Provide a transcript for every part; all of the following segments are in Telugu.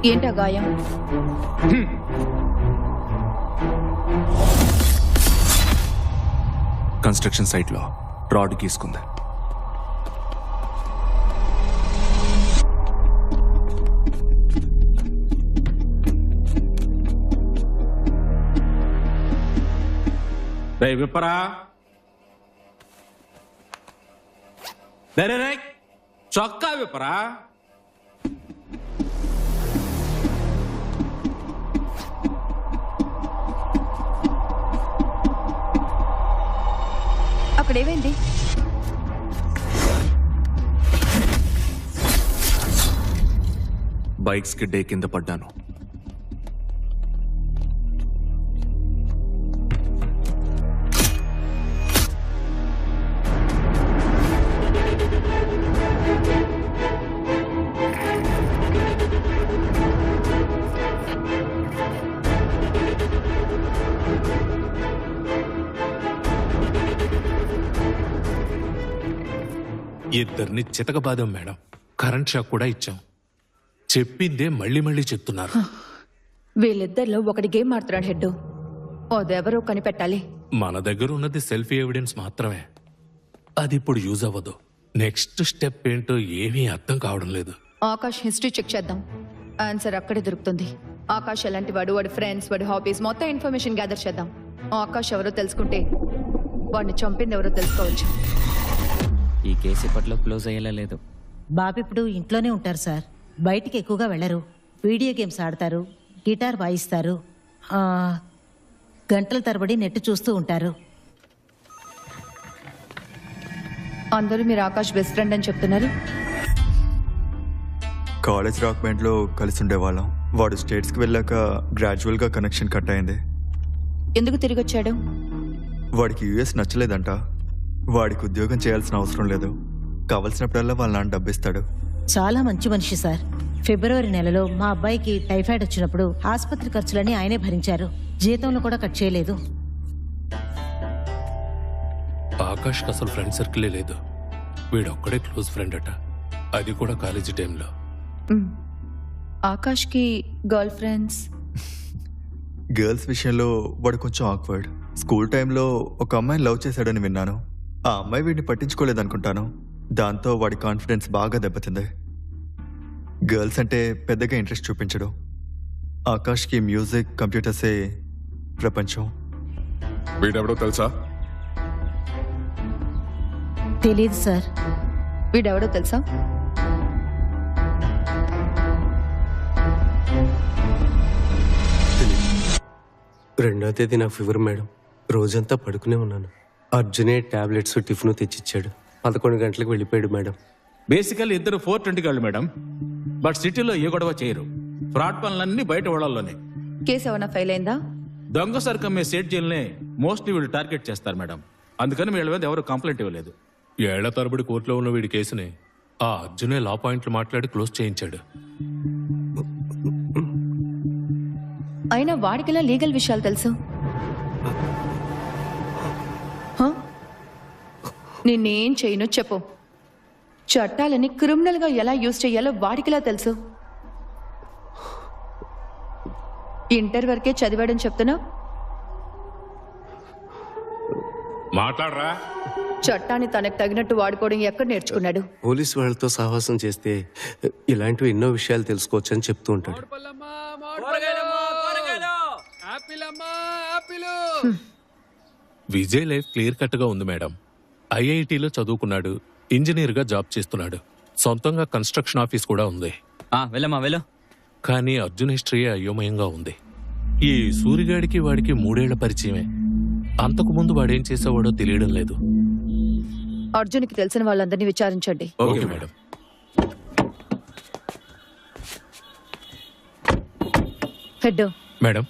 ఏంటా గాయం? కన్స్ట్రక్షన్ సైట్ లో రాడ్ గీసుకుంది. రే విప్పరా, రే చొక్కా విప్పరా. అక్కడేమైంది? బైక్స్ కి డే కింద పడ్డాను. ఇద్దరిని చితకబాదాం మేడం. కరెంట్ షాక్ కూడా ఇచ్చాం. చెప్పిందే మళ్ళీ మళ్ళీ చెప్తున్నారు. వీళ్ళిద్దరిలో ఒకటి గేమ్ ఆడుతున్నాడు హెడ్. అదెవరో కనిపెట్టాలి. మన దగ్గర ఉన్నది సెల్ఫీ ఎవిడెన్స్ మాత్రమే. అది ఇప్పుడు యూజ్ అవ్వదు. నెక్స్ట్ స్టెప్ ఏంటో ఏమీ అర్థం కావడం లేదు. ఆకాష్ హిస్టరీ చెక్ చేద్దాం. ఆన్సర్ అక్కడే దొరుకుతుంది. ఆకాష్ ఎలాంటి వాడు, వాడి ఫ్రెండ్స్, వాడి హాబీస్ మొత్తం ఇన్ఫర్మేషన్ గ్యాదర్ చేద్దాం. ఆకాష్ ఎవరో తెలుసుకుంటే వాడిని చంపింది ఎవరో తెలుసుకోవచ్చు. ఈ కేసు ఇప్పట్లో క్లోజ్ అయ్యేలా లేదు. బాబు ఇప్పుడు ఇంట్లోనే ఉంటారు సార్. బయటికి ఎక్కువగా వెళ్ళరు. వీడియో గేమ్స్ ఆడతారు, గిటార్ వాయిస్తారు, గంటల తరబడి నెట్ చూస్తూ ఉంటారు. అందరూ మీరు ఆకాష్ బెస్ట్ ఫ్రెండ్ అని చెప్తున్నారు. కాలేజ్ రాక్ బ్యాండ్లో కలిసి ఉండేవాళ్ళం. వాడు స్టేట్స్కి వెళ్ళాక గ్రాడ్యువల్గా కనెక్షన్ కట్ అయింది. ఎందుకు తిరిగి వచ్చాడు? వాడికి యూఎస్ నచ్చలేదంట. వాడికి ఉద్యోగం చేయాల్సిన అవసరం లేదు. కావలసినప్పుడల్లా వాళ్ళ నాన్న డబ్బిస్తాడు. చాలా మంచి మనిషి సార్. ఫిబ్రవరి నెలలో మా అబ్బాయికి టైఫాయిడ్ వచ్చినప్పుడు ఆసుపత్రి ఖర్చులని ఆయనే భరించారు. జీతంలో కూడా కట్ చేయలేదు. ఆకాష్ అసలు ఫ్రెండ్ సర్కిలే లేదు. వీడొక్కడే క్లోజ్ ఫ్రెండ్ అట, అది కూడా కాలేజీ టైంలో. ఆకాష్కి గర్ల్ ఫ్రెండ్స్? గర్ల్స్ విషయంలో వాడు కొంచెం ఆక్వర్డ్. స్కూల్ టైంలో ఒక అమ్మాయిని లవ్ చేశాడని విన్నాను. ఆ అమ్మాయి వీడిని పట్టించుకోలేదనుకుంటాను. దాంతో వాడి కాన్ఫిడెన్స్ బాగా దెబ్బతింది. గర్ల్స్ అంటే పెద్దగా ఇంట్రెస్ట్ చూపించడు. ఆకాష్కి మ్యూజిక్, కంప్యూటర్సే ప్రపంచం. వీడెవడో తెలుసా? తెలీదు సార్. వీడెవడో తెలుసా? రెండో తేదీ నా ఫీవర్ మేడం. రోజంతా పడుకునే ఉన్నాను. అర్జునే టాబ్లెట్స్, టిఫిన్ తెచ్చిచ్చాడు. 11 గంటలకు వెళ్ళిపోయాడు మేడం. బేసికల్లీ ఇద్దరు 420 వాళ్ళు మేడం. బట్ సిటీలో ఏ గొడవ చేయరు. ఫ్రాడ్ పనులన్నీ బయట వాళ్ళలోనే. కేసు ఏమైనా ఫెయిల్ అయిందా? దొంగ సరుకు అమ్మే సేట్ జైల్నే మోస్ట్లీ వీళ్ళు టార్గెట్ చేస్తారు మేడం. అందుకని వీళ్ళ మీద ఎవరు కంప్లైంట్ ఇవ్వలేదు. ఏళ్ల తరబడి కోర్టులో ఉన్న వీడి కేసుని ఆ అర్జునే లా పాయింట్లు మాట్లాడి క్లోజ్ చేయించాడు. అయినా వాడికిలా లీగల్ విషయాలు తెలుసు. నిన్నేం చేయను చెప్పు. చట్టాలని క్రిమినల్ గా ఎలా యూజ్ చేయాలో వాడికిలా తెలుసు. ఇంటర్ వరకే చదివాడని చెప్తున్నా. మాట్లాడరా. చట్టాన్ని తనకు తగినట్టు వాడుకోవడం ఎక్కడ నేర్చుకున్నాడు? పోలీసు వాళ్ళతో సహవాసం చేస్తే ఇలాంటివి ఎన్నో విషయాలు తెలుసుకోవచ్చు అని చెప్తూ ఉంటాడు. విజయ్ లైఫ్ క్లియర్ కట్ గా ఉంది మేడం. ఐఐటిలో చదువుకున్నాడు, ఇంజనీర్ గా జాబ్ చేస్తున్నాడు, సొంతంగా కన్స్ట్రక్షన్ ఆఫీస్ కూడా ఉంది. వెళ్ళమ్మా వెళ్ళు. కానీ అర్జున్ హిస్టరీ అయోమయంగా ఉంది. ఈ సూరిగాడికి వాడికి 3 ఏళ్ల పరిచయమే. అంతకు ముందు వాడేం చేసేవాడో తెలియడం లేదు. అర్జున్కి తెలిసిన వాళ్ళందరినీ విచారించండి. Okay madam. హెడ్ మేడం,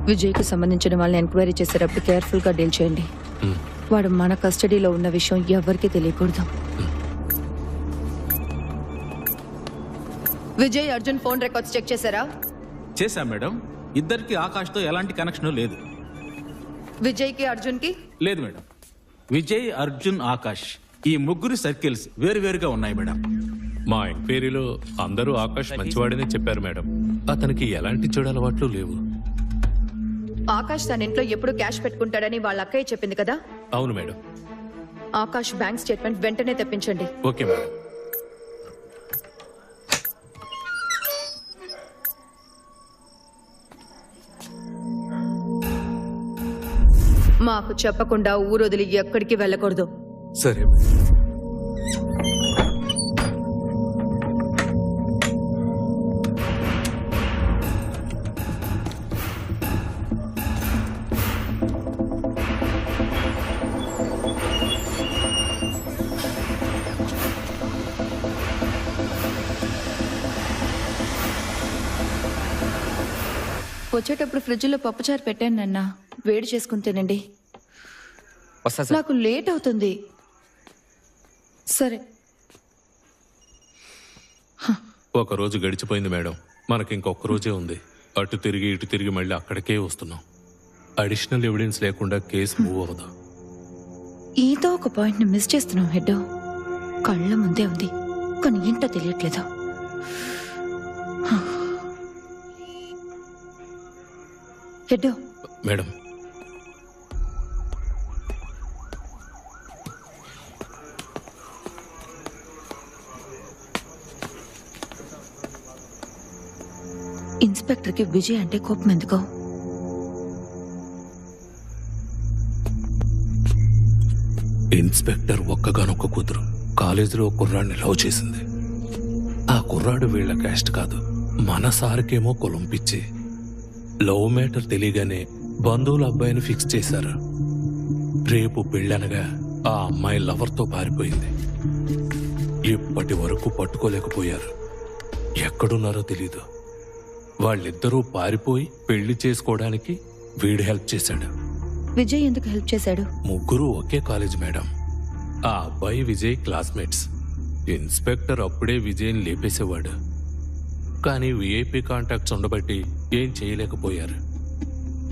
విజయ్కి సంబంధించిన వాళ్ళని ఎంక్వైరీ చేసేటప్పుడు కేర్ఫుల్ గా డీల్ చేయండి. వాడు మన కస్టడీలో ఉన్న విషయం ఎవరికీ తెలియకూడదు. Vijay, Arjun phone records check చేశారా? చేశాం మేడం. ఇద్దరికి ఆకాష్తో ఎలాంటి కనెక్షన్ లేదు. విజయ్కి, అర్జున్కి? లేదు మేడం. విజయ్, అర్జున్, ఆకాష్ ఈ ముగ్గురు సర్కిల్స్ వేరువేరుగా ఉన్నాయి మేడం. మా ఎంక్వైరీలో అందరూ ఆకాష్ మంచివాడని చెప్పారు మేడం. అతనికి ఎలాంటి చెడు అలవాట్లు లేవు. ఆకాష్ తన ఇంట్లో ఎప్పుడు క్యాష్ పెట్టుకుంటాడని వాళ్ళ అక్కయ్య చెప్పింది కదా. అవును మేడం. ఆకాష్ బ్యాంక్ స్టేట్మెంట్ వెంటనే తెప్పించండి. Okay madam. మాకు చెప్పకుండా ఊరొదిలి ఎక్కడికి వెళ్ళకూడదు. సరే మేడం. వచ్చేటప్పుడు ఫ్రిడ్జ్లో పప్పుచారు పెట్టాను నాన్న, వేడి చేసుకుని తినండి. వస్తా సార్. నాకు లేట్ అవుతుంది. సరే. ఒక రోజు గడిచిపోయింది మేడం. మనకి ఇంకొక రోజే ఉంది. అటు తిరిగి ఇటు తిరిగి మళ్ళీ అక్కడికే వస్తున్నాం. అడిషనల్ ఎవిడెన్స్ లేకుండా కేసు మూవ్ అవ్వదు. ఏదో ఒక పాయింట్ ని మిస్ చేస్తున్నాం హెడ్. కళ్ళ ముందే ఉంది కానీ ఏంటో తెలియట్లేదు. హెడ్, మేడం, ఇన్స్పెక్టర్కి విజయ్ అంటే కోపం ఎందుకో? ఇన్స్పెక్టర్ ఒక్కగానొక్క కూతురు కాలేజీలో ఒక కుర్రాడిని లవ్ చేసింది. ఆ కుర్రాడు వీళ్ళ క్యాస్ట్ కాదు, మన సార్కేమో కులం పిచ్చి. లవ్ మ్యాటర్ తెలియగానే బంధువుల అబ్బాయిని ఫిక్స్ చేశారు. రేపు పెళ్ళనగా ఆ అమ్మాయి లవర్తో పారిపోయింది. ఇప్పటి వరకు పట్టుకోలేకపోయారు. ఎక్కడున్నారో తెలీదు. వాళ్ళిద్దరూ పారిపోయి పెళ్లి చేసుకోవడానికి వీడు హెల్ప్ చేశాడు. విజయ్ ఎందుకు హెల్ప్ చేశాడు? ముగ్గురు ఒకే కాలేజ్ మేడం. ఆ అబ్బాయి విజయ్ క్లాస్మేట్స్. ఇన్స్పెక్టర్ అప్పుడే విజయ్ని లేపేసేవాడు. కానీ విఐపి కాంటాక్ట్స్ ఉండబట్టి ఏం చేయలేకపోయారు.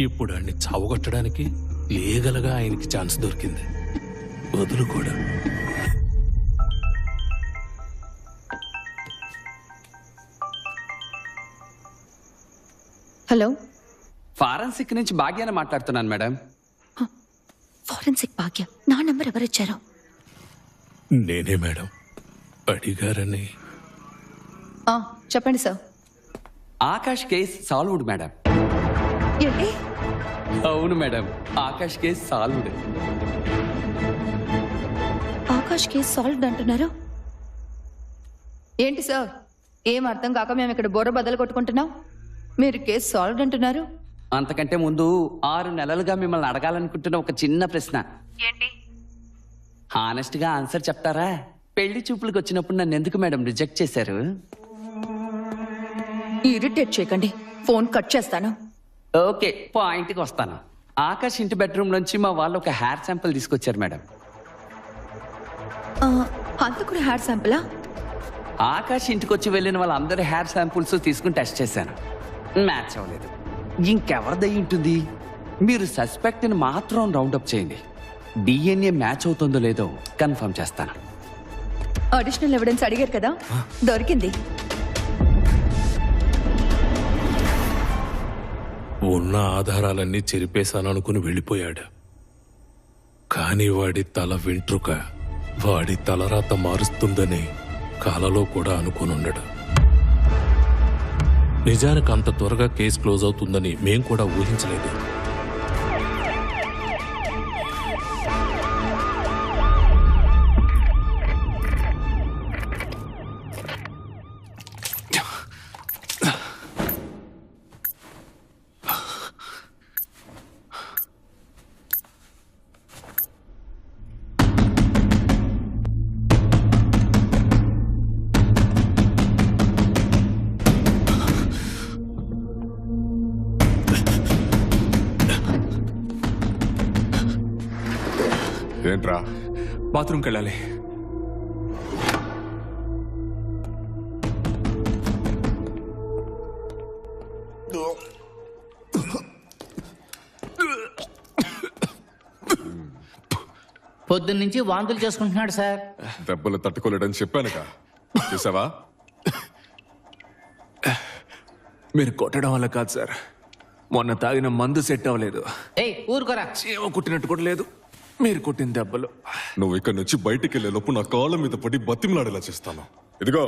ఇప్పుడు ఆయన్ని చావగొట్టడానికి లీగల్గా ఆయనకి ఛాన్స్ దొరికింది. వదులు కూడా. హలో, ఫారెన్సిక్ నుంచి భాగ్యాన్ని మాట్లాడుతున్నాను మేడం. ఫారెన్సిక్ భాగ్య? నా నంబర్ ఎవరిచ్చారు? నేనే మేడం. అడిగారని. చెప్పండి sir. Akash case solved madam. ఏంటి? అవును madam, Akash case solved. Akash case solved అంటున్నారు. ఏంటి సార్, ఏం అర్థం కాక మేము ఇక్కడ బోర బద్దలు కొట్టుకుంటున్నాం. మీరు కేసు సాల్వ్డ్ అంటున్నారు. అంతకంటే ముందు 6 నెలలుగా మిమ్మల్ని అడగాలనుకుంటున్న ఒక చిన్న ప్రశ్న. ఏంటి? హానెస్ట్ గా ఆన్సర్ చెప్తారా? పెళ్లి చూపులకు వచ్చినప్పుడు నన్ను ఎందుకు మేడం రిజెక్ట్ చేశారు? ఇరిటేట్ చేయకండి, ఫోన్ కట్ చేస్తాను. ఓకే, పాయింట్కి వస్తాను. ఆకాష్ ఇంటి బెడ్రూమ్ నుంచి మా వాళ్ళు ఒక హెయిర్ శాంపిల్ తీసుకొచ్చారు మేడం. హంతకుడి హెయిర్ శాంపులా? ఆకాష్ ఇంటికి వచ్చి వెళ్ళిన వాళ్ళందరి హెయిర్ శాంపుల్స్ తీసుకుని టెస్ట్ చేశాను. మ్యాచ్ అవ్వలేదు. ఇంకెవరిదై ఉంటుంది? మీరు సస్పెక్ట్ని మాత్రం రౌండప్ చేయండి. డిఎన్ఏ మ్యాచ్ అవుతుందో లేదో కన్ఫర్మ్ చేస్తాను. అడిషనల్ ఎవిడెన్స్ అడిగారు కదా, దొరికింది. ఉన్న ఆధారాలన్నీ చెరిపేశాననుకుని వెళ్ళిపోయాడు. కానీ వాడి తల వెంట్రుక వాడి తలరాత మారుస్తుందని కలలో కూడా అనుకునుండడు. నిజానికి అంత త్వరగా కేసు క్లోజ్ అవుతుందని మేం కూడా ఊహించలేదు. ఏంట్రా? బాత్రూమ్కి వెళ్ళాలి. పొద్దున్నుంచి వాంతులు చేసుకుంటున్నాడు సార్. దెబ్బలు తట్టుకోలేడని చెప్పానుగా. చూసావా? మీరు కొట్టడం వల్ల కాదు సార్, మొన్న తాగిన మందు సెట్ అవ్వలేదు. ఏయ్ ఊరుకోరా. చీమ కుట్టినట్టు కూడా లేదు. మీరు కొట్టిన దెబ్బలు. నువ్వు ఇక్కడ నుంచి బయటికి వెళ్ళే లోపు నా కాళ్ళ మీద పడి బతిమలాడేలా చేస్తాను. ఇదిగో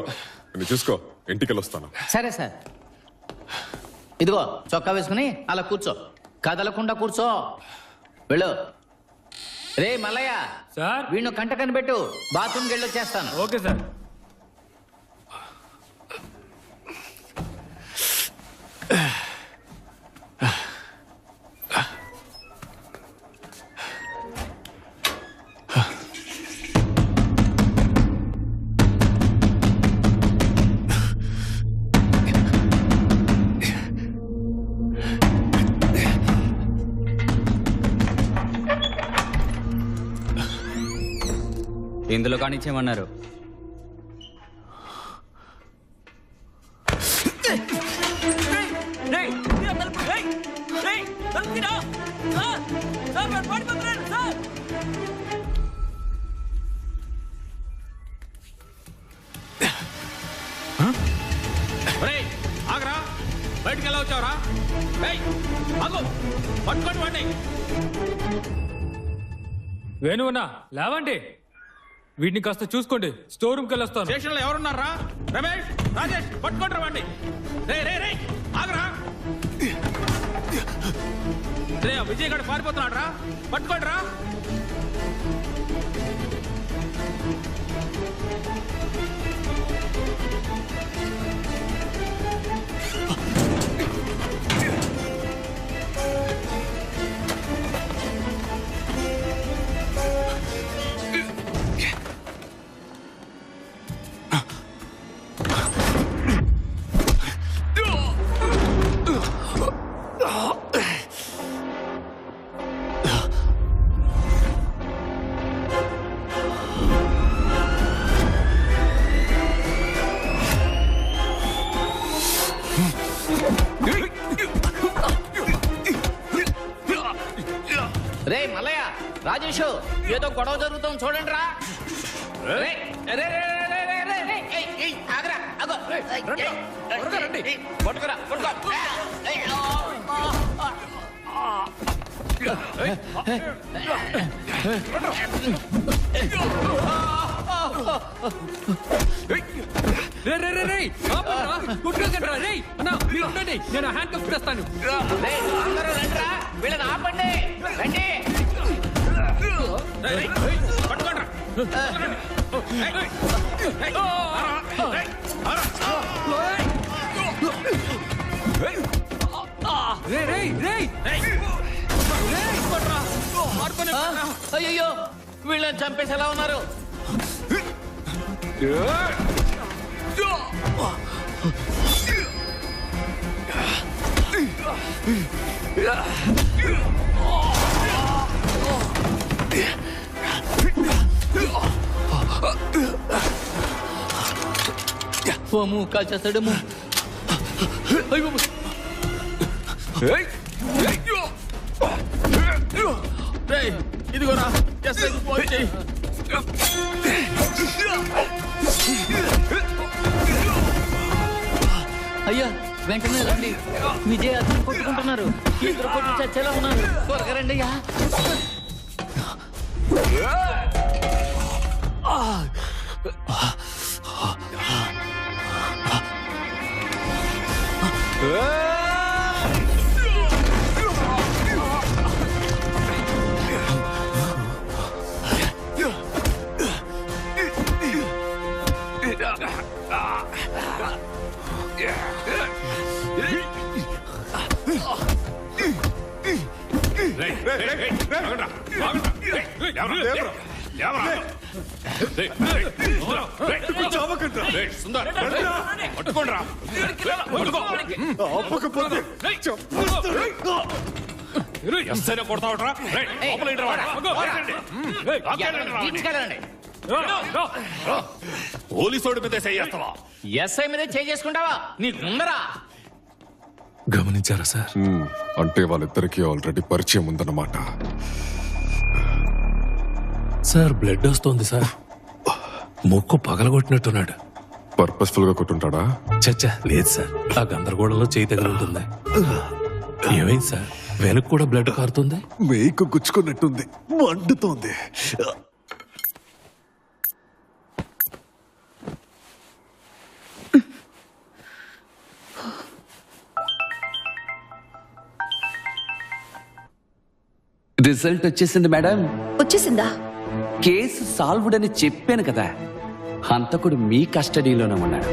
నువ్వు చూసుకో, ఇంటికి వెళ్ళొస్తాను. సరే సార్. ఇదిగో చొక్కా వేసుకుని అలా కూర్చో, కదలకుండా కూర్చో. వెళ్ళు. రే మల్లయ్య సార్. వీణు కంట కనిపెట్టు, బాత్రూమ్కి వెళ్ళి వచ్చేస్తాను. Okay sir. ఇందులో కానిచ్చేయమన్నారు. ఆగరా, బయటికి ఎలా వచ్చావరా? ఆగు, పట్టుకోండి వాడిని. వేణువన్నా లేవండి, వీటిని కాస్త చూసుకోండి. స్టోర్ రూమ్కి వెళ్ళొస్తాను. స్టేషన్ లో ఎవరున్నారా? రమేష్, రాజేష్, పట్టుకోండి వాడిని. రే ఆగరా. రే విజయ్ గారు పారిపోతున్నాడు రా, పట్టుకోండి రా. రే మల్లయ్య, రాజేష్, ఏదో గొడవ జరుగుతుంది చూడండి రా. ఆగరా, ఆగో. పట్టుకురా, పట్టుకో. నేను హ్యాండ్ కప్ చేస్తాను. అందరూ రండిరా, వీళ్ళని ఆపండి. రండి. అయ్యో, వీళ్ళని చంపేసి ఎలా ఉన్నారు? ఓము కాల్చేస్తాడేమో. ఇదిగోరా, ఫోన్ చేయి. అయ్యా వెంటనే రండి, విజయ్ అతను కొట్టుకుంటున్నారు. ఇద్దరు కొట్టు చచ్చేలా ఉన్నారు. త్వరగా రండి అయ్యా. పోలీసోడి మీద చేస్తావా? ఎస్ఐ మీద చేసుకుంటావా? నీకు ముందరా. గమనించారా సార్? అంటే వాళ్ళిద్దరికీ ఆల్రెడీ పరిచయం ఉందన్నమాట. సార్ బ్లడ్ వస్తోంది సార్. ముక్కు పగలగొట్టినట్టున్నాడు. పర్పస్ఫుల్ గా కొట్టుంటాడా? చచ్చా లేదు సార్, ఆ గందరగోళంలో చేయి తగులుంటుంది. ఏమైంది సార్? వెనక్కి కూడా బ్లడ్ కారుతుంది. మేకు గుచ్చుకున్నట్టుంది, మండుతోంది. రిజల్ట్ వచ్చేసింది మేడం. వచ్చేసిందా? కేసు సాల్వ్డ్ అని చెప్పాను కదా. హంతకుడు మీ కస్టడీలోనే ఉన్నాడు.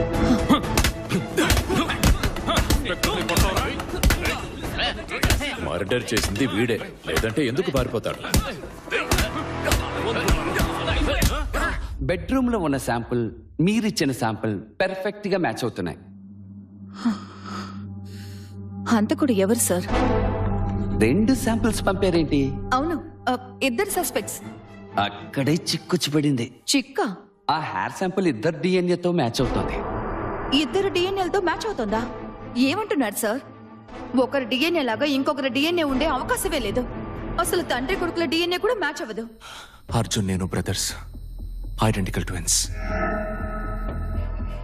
మర్డర్ చేసింది వీడే, లేదంటే ఎందుకు పారిపోతాడు? బెడ్రూమ్ లో ఉన్న శాంపుల్, మీరిచ్చిన శాంపుల్ పెర్ఫెక్ట్ గా మ్యాచ్ అవుతున్నాయి. హంతకుడు ఎవరు సార్? 2 శాంపిల్స్ పంపారేంటి? అవును, ఇద్దరు సస్పెక్ట్స్. అక్కడే చిక్కుచ్చిపడింది. చిక్క? ఆ హెయిర్ శాంపుల్ ఇద్దరు డిఎన్ఏతో మ్యాచ్ అవుతుంది. ఇద్దరు డిఎన్ఏలతో మ్యాచ్ అవుతుందా? ఏమంటున్నారు సార్? ఒకరు డిఎన్ఏ లాగా ఇంకొకరు డిఎన్ఏ ఉండే అవకాశమే లేదు. అసలు తండ్రి కొడుకుల డిఎన్ఏ కూడా మ్యాచ్ అవ్వదు. అర్జున్ నేను బ్రదర్స్, ఐడెంటికల్ ట్విన్స్.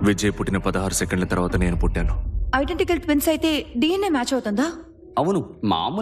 విజయ్ పుట్టిన 16 సెకండ్ల తర్వాత నేను పుట్టాను. ఐడెంటికల్ ట్విన్స్ అయితే డిఎన్ఏ మ్యాచ్ అవుతుందా? అవును, మామూలు